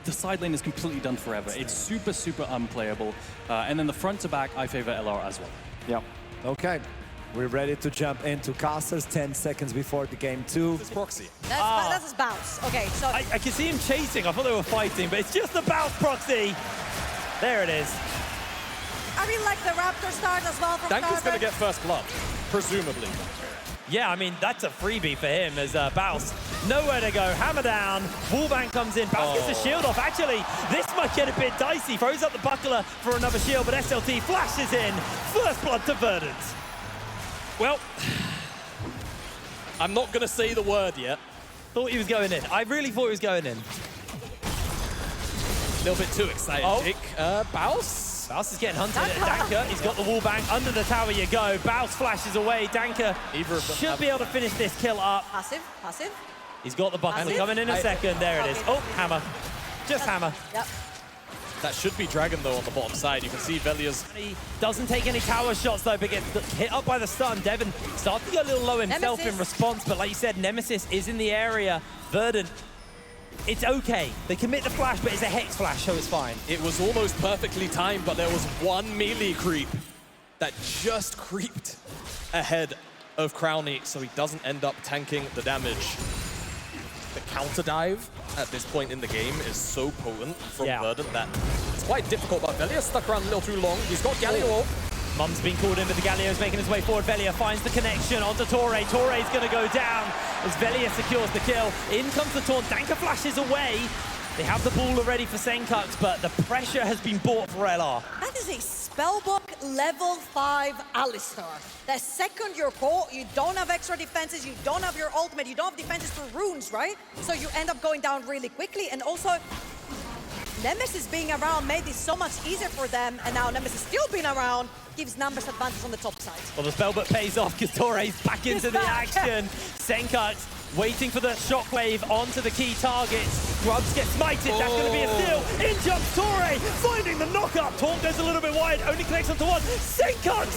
the side lane is completely done forever. It's super, super unplayable. And then the front to back, I favor LR as well. Yeah. Okay. We're ready to jump into casters 10 seconds before the game 2. It's proxy. That's his bounce. Okay, so I can see him chasing. I thought they were fighting, but it's just the bounce proxy. There it is. I really like the Raptor start as well from Danker's Starbuck. going to get first blood, presumably. Yeah, I mean, that's a freebie for him as Baus. Nowhere to go, hammer down, wallbang comes in, Baus gets the shield off. Actually, this might get a bit dicey. Throws up the buckler for another shield, but SLT flashes in. First blood to Verdant. Well, I'm not going to say the word yet. Thought he was going in. I really thought he was going in. A little bit too excited, Jake. Baus? Baus is getting hunted. Danker, he's got the wallbang. Under the tower you go. Baus flashes away. Danker should be able to finish this kill up. Passive, passive. He's got the buckler Passive. coming in a second. There it is. Oh, hammer. Just hammer. Yep. That should be Dragon, though, on the bottom side. You can see Velia's... He doesn't take any tower shots, though, but gets hit up by the stun. Devin starts to get a little low himself Nemesis. in response, but like you said, Nemesis is in the area. Verdant, it's okay. They commit the flash, but it's a Hex flash, so it's fine. It was almost perfectly timed, but there was one melee creep that just creeped ahead of Crowny, so he doesn't end up tanking the damage. The counter dive at this point in the game is so potent from Verdant that it's quite difficult, but Velia's stuck around a little too long. He's got Galio off. Mum's been called in, but the Galio's making his way forward. Velia finds the connection onto Torre. Torre's going to go down as Velia secures the kill. In comes the taunt. Danker flashes away. They have the ball already for Senkux, but the pressure has been bought for LR. That is a spellbook level 5 Alistar. The second you're caught, you don't have extra defenses, you don't have your ultimate, you don't have defenses for runes, right? So you end up going down really quickly. And also, Nemesis being around made this so much easier for them, and now Nemesis still being around gives numbers advantage on the top side. Well, the spellbook pays off because Torre's back into the action. Senkux waiting for the shockwave onto the key targets. Grubs get smited, that's going to be a steal. In jumps Torre, finding the knockup. Taunt goes a little bit wide, only connects onto one. Senkux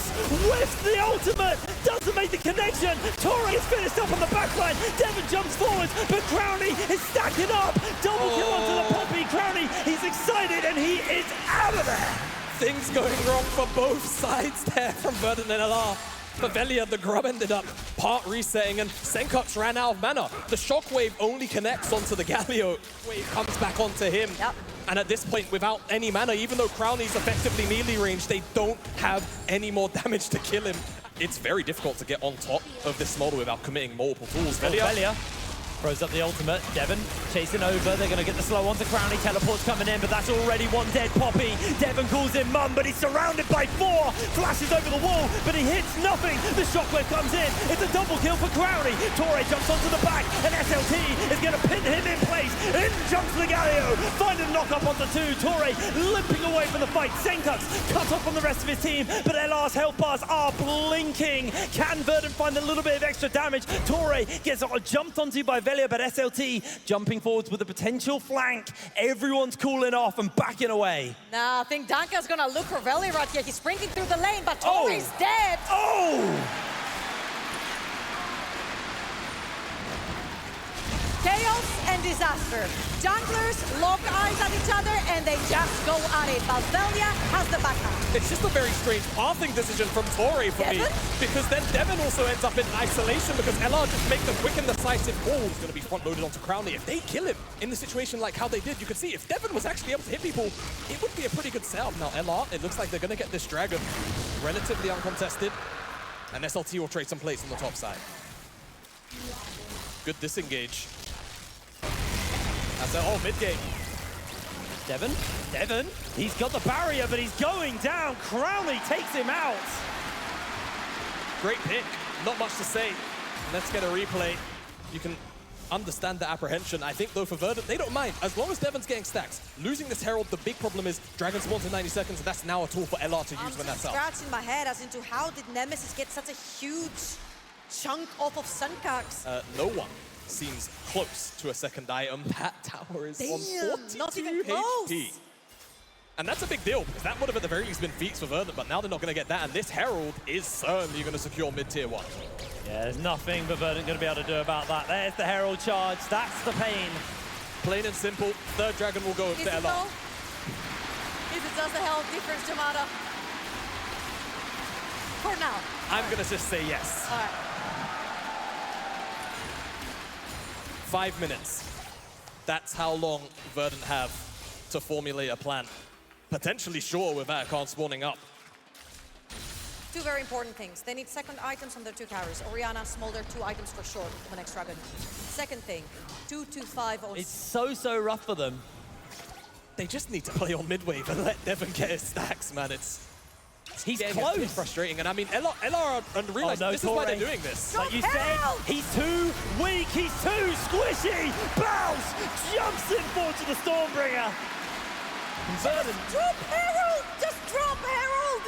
whiffs the ultimate, doesn't make the connection. Torre is finished up on the backline. Devin jumps forwards, but Crowny is stacking up. Double kill onto the Poppy. Crowny, he's excited and he is out of there. Things going wrong for both sides there from Verdant and LR. For Velia, the Grub ended up part resetting, and Senkux ran out of mana. The Shockwave only connects onto the Galio. Wave comes back onto him. Yep. And at this point, without any mana, even though Crowny's effectively melee range, they don't have any more damage to kill him. It's very difficult to get on top of this model without committing multiple tools. Velia throws up the ultimate. Devin chasing over. They're going to get the slow onto Crowny. Teleport's coming in, but that's already one dead Poppy. Devin calls in Mum, but he's surrounded by 4. Flashes over the wall, but he hits nothing. The shockwave comes in. It's a double kill for Crowny. Torre jumps onto the back, and SLT is going to pin him in place. In jumps the Galio. Finding a knock up onto 2. Torre limping away from the fight. Senkux cut off from the rest of his team, but LR's health bars are blinking. Can Verdant find a little bit of extra damage? Torre gets jumped onto by Velia, but SLT jumping forwards with a potential flank. Everyone's cooling off and backing away. Nah, I think Danka's gonna look for Velia right here. He's sprinting through the lane, but Torre's dead. Chaos and disaster. Junglers lock eyes at each other and they just go at it. But Velia has the backup. It's just a very strange pathing decision from Torre for me, because then Devin also ends up in isolation because LR just make the quick and decisive call. He's going to be front-loaded onto Crowny. If they kill him in the situation like how they did, you can see if Devin was actually able to hit people, it would be a pretty good setup. Now LR, it looks like they're going to get this Dragon relatively uncontested, and SLT will trade some plates on the top side. Good disengage. That's it. Mid-game. Devin, he's got the barrier, but he's going down. Crowny takes him out. Great pick. Not much to say. Let's get a replay. You can understand the apprehension. I think, though, for Verdant, they don't mind. As long as Devin's getting stacks. Losing this Herald, the big problem is Dragon spawns in 90 seconds, and that's now a tool for LR to use when that's out. I'm scratching my head as into how did Nemesis get such a huge chunk off of Senkux? No one seems close to a second item. That tower is on 42 not even close. HP. And that's a big deal, because that would have at the very least been feats for Verdant, but now they're not going to get that, and this Herald is certainly going to secure mid-tier 1. Yeah, there's nothing but Verdant going to be able to do about that. There's the Herald charge. That's the pain. Plain and simple, third dragon will go Is to it LR. though? Is it just a health difference, Jamada? For now. I'm gonna just say yes. All right. 5 minutes. That's how long Verdant have to formulate a plan. Potentially sure with Khan spawning up. Two very important things. They need second items on their two carries. Orianna, Smolder, 2 items for sure for the next dragon. Second thing, 2-2-5. It's so rough for them. They just need to play on mid-wave and let Devon get his stacks, man. He's It's close. frustrating, and I mean, LR realize no, this is why Torre. they're doing this. Like you Drop said, Herald! he's too weak, he's too squishy. Bounce jumps in forward to the Stormbringer. Verdant. Drop Herald! Just drop Herald!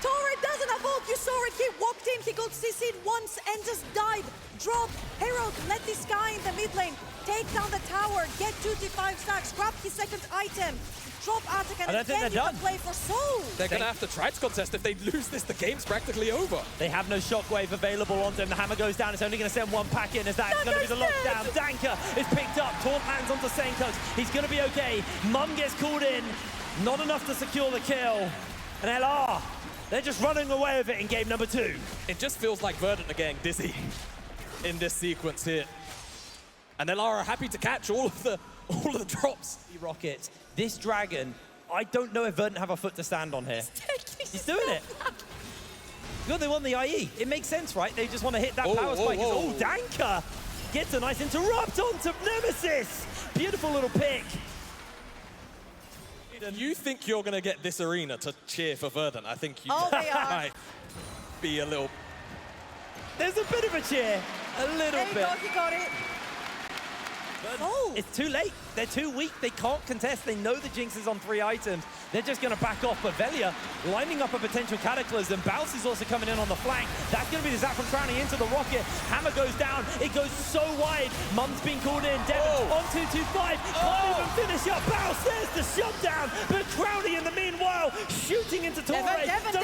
Torre doesn't have ult. You saw it. He walked in, he got CC'd once and just died. Drop Herald. Let this guy in the mid lane take down the tower, get 2-5 stacks, grab his second item, drop Attic, and I don't think then they're you can done. play for Soul. They're gonna have to try to contest. If they lose this, the game's practically over. They have no shockwave available on them. The hammer goes down. It's only going to send one pack in as that's going to be the lockdown. Danker is picked up. Taunt lands onto Senkos. He's going to be okay. Mum gets called in. Not enough to secure the kill. And LR, they're just running away with it in game number 2. It just feels like Verdant are getting dizzy in this sequence here. And LR are happy to catch all of the drops. Rockets. This dragon, I don't know if Verdant have a foot to stand on here. He's doing it. Good, they won the IE. It makes sense, right? They just want to hit that power spike. Oh, Danker gets a nice interrupt onto Nemesis. Beautiful little pick. You think you're going to get this arena to cheer for Verdant? I think you Oh, they are. might be a little... There's a bit of a cheer. A little There you bit. go, he got it. Oh. It's too late. They're too weak. They can't contest. They know the Jinx is on 3 items. They're just going to back off. But Velia lining up a potential Cataclysm. Bounce is also coming in on the flank. That's going to be the zap from Crowning into the rocket. Hammer goes down. It goes so wide. Mum's been called in. Devon on 2-2-5. Can't even finish up. Bounce, there's the shutdown. But Crowley in the meanwhile shooting into Torre. Devon!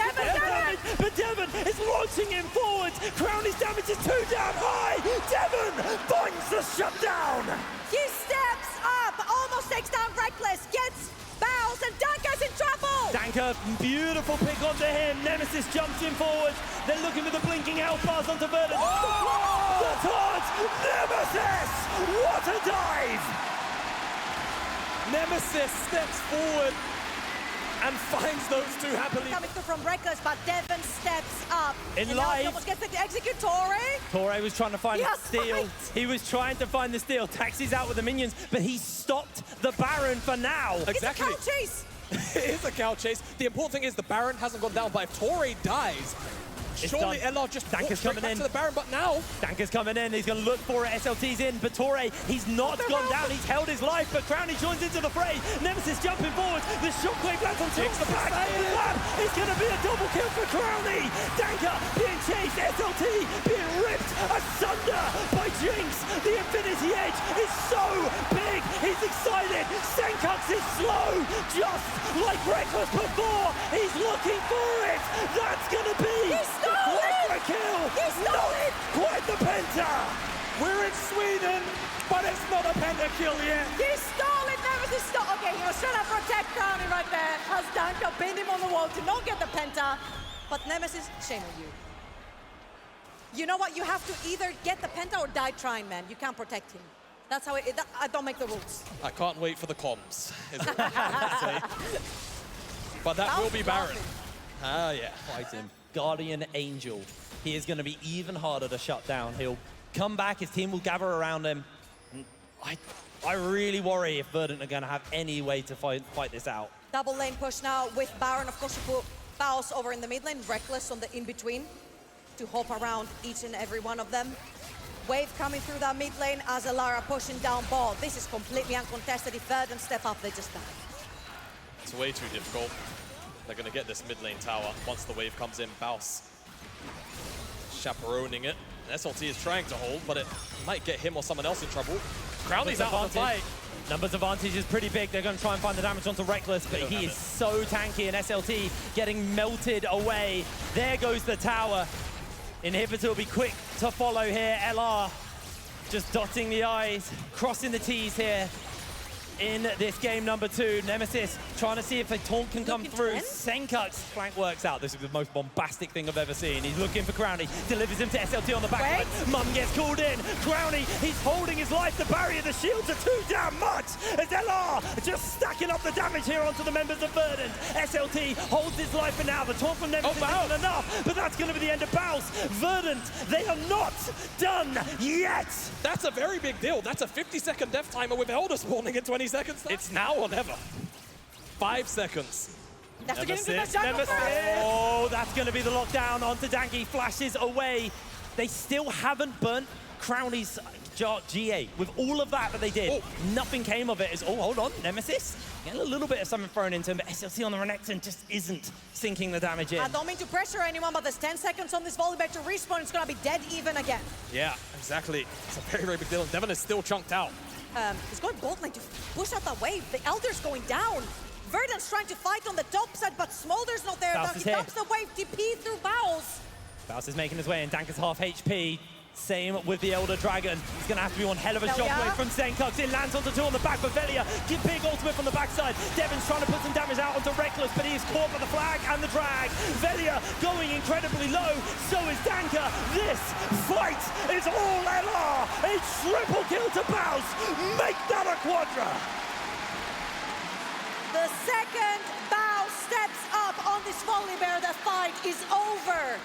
But Devon is launching him forward. Crowley's damage is too damn high. Devon finds the shutdown. He steps up, almost takes down Reckless, gets Bows, and Danker's in trouble! Danker, beautiful pick onto him. Nemesis jumps in forward. They're looking for the blinking health bars onto Verdant. The taunt! Nemesis! What a dive! Nemesis steps forward and finds those two happily. Coming through from Reckless, but Devon steps up. In and now he live. almost gets to execute Torre. Torre was trying to find the Yes, steal. right. He was trying to find the steal. Taxi's out with the minions, but he stopped the Baron for now. Exactly. It's a cow chase. It is a cow chase. The important thing is the Baron hasn't gone down, but if Torre dies, surely done. LR just Danker's walks straight coming back in. to the Baron, but now... Danker's coming in, he's going to look for it, SLT's in, but Torre, he's not gone down, he's held his life, but Crowley joins into the fray. Nemesis jumping forward, the shockwave lands on Jinx, the back, it's going to be a double kill for Crowley. Danker being chased, SLT being ripped asunder by Jinx. The Infinity Edge is so big, he's excited. Senkux is slow, just like Reckless before. He's looking for it. That's going to be the kill. He stole it. Quite the penta. We're in Sweden, but it's not a pentakill yet. He stole it, Nemesis stole. Okay, he was trying to protect Crowley right there. Has Danker pinned him on the wall to not get the penta. But Nemesis, shame on you. You know what? You have to either get the penta or die trying, man. You can't protect him. That's how I don't make the rules. I can't wait for the comms, is what I'm trying to say. But that will be Baron. Ah, yeah. Fight him. Guardian Angel. He is going to be even harder to shut down. He'll come back, his team will gather around him. And I really worry if Verdant are going to have any way to fight this out. Double lane push now with Baron. Of course, you put Baus over in the mid lane, Reckless on the in-between to hop around each and every one of them. Wave coming through that mid lane as Elara pushing down ball. This is completely uncontested. If Verdant step up, they just die. It's way too difficult. They're going to get this mid lane tower once the wave comes in. Baus chaperoning it. SLT is trying to hold, but it might get him or someone else in trouble. Crowley's out of the fight. Numbers advantage is pretty big. They're going to try and find the damage onto Reckless, but he is so tanky, and SLT getting melted away. There goes the tower. Inhibitor will be quick to follow here. LR just dotting the I's, crossing the T's here. in this game number 2. Nemesis trying to see if a taunt can come through. Looking Senkuk's flank works out. This is the most bombastic thing I've ever seen. He's looking for Crownie, delivers him to SLT on the back. Mum gets called in. Crownie, he's holding his life. The barrier, the shields are too damn much. As LR just stacking up the damage here onto the members of Verdant. SLT holds his life for now. The taunt from Nemesis isn't enough, but that's going to be the end of Baus. Verdant, they are not done yet. That's a very big deal. That's a 50-second death timer with Elder spawning in 20 seconds. It's now or never. 5 seconds. That's to get into the jungle first. Oh, that's going to be the lockdown onto Danky. Flashes away. They still haven't burnt Crownie's GA. With all of that they did, nothing came of it. Hold on, Nemesis. Getting a little bit of something thrown into him, but SLT on the Renekton just isn't sinking the damage in. I don't mean to pressure anyone, but there's 10 seconds on this volley back to respawn. It's going to be dead even again. Yeah, exactly. It's a very, very big deal, and Devon is still chunked out. He's going bot lane to push out that wave. The Elder's going down. Verdant's trying to fight on the top side, but Smolder's not there. Baus Now is he here. dumps the wave, TP through Baus. Baus is making his way in. Danker's half HP. Same with the Elder Dragon. He's going to have to be one hell of a shockwave from Senkuk. It lands onto 2 on the back for Velia. Big ultimate from the backside. Devon's trying to put some damage out onto Reckless, but he is caught by the flag and the drag. Velia going incredibly low. So is Danker. This fight is all LR. A triple kill to Baus. Make that a quadra. The second Baus steps up on this volley bear, the fight is over.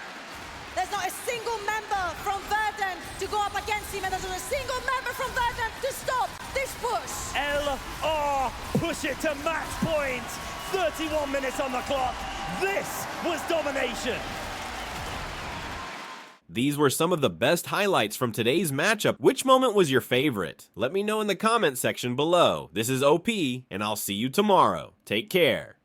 There's not a single member from Verdant to go up against him, and there's not a single member from Verdant to stop this push. LR push it to match point. 31 minutes on the clock. This was domination. These were some of the best highlights from today's matchup. Which moment was your favorite? Let me know in the comment section below. This is OP, and I'll see you tomorrow. Take care.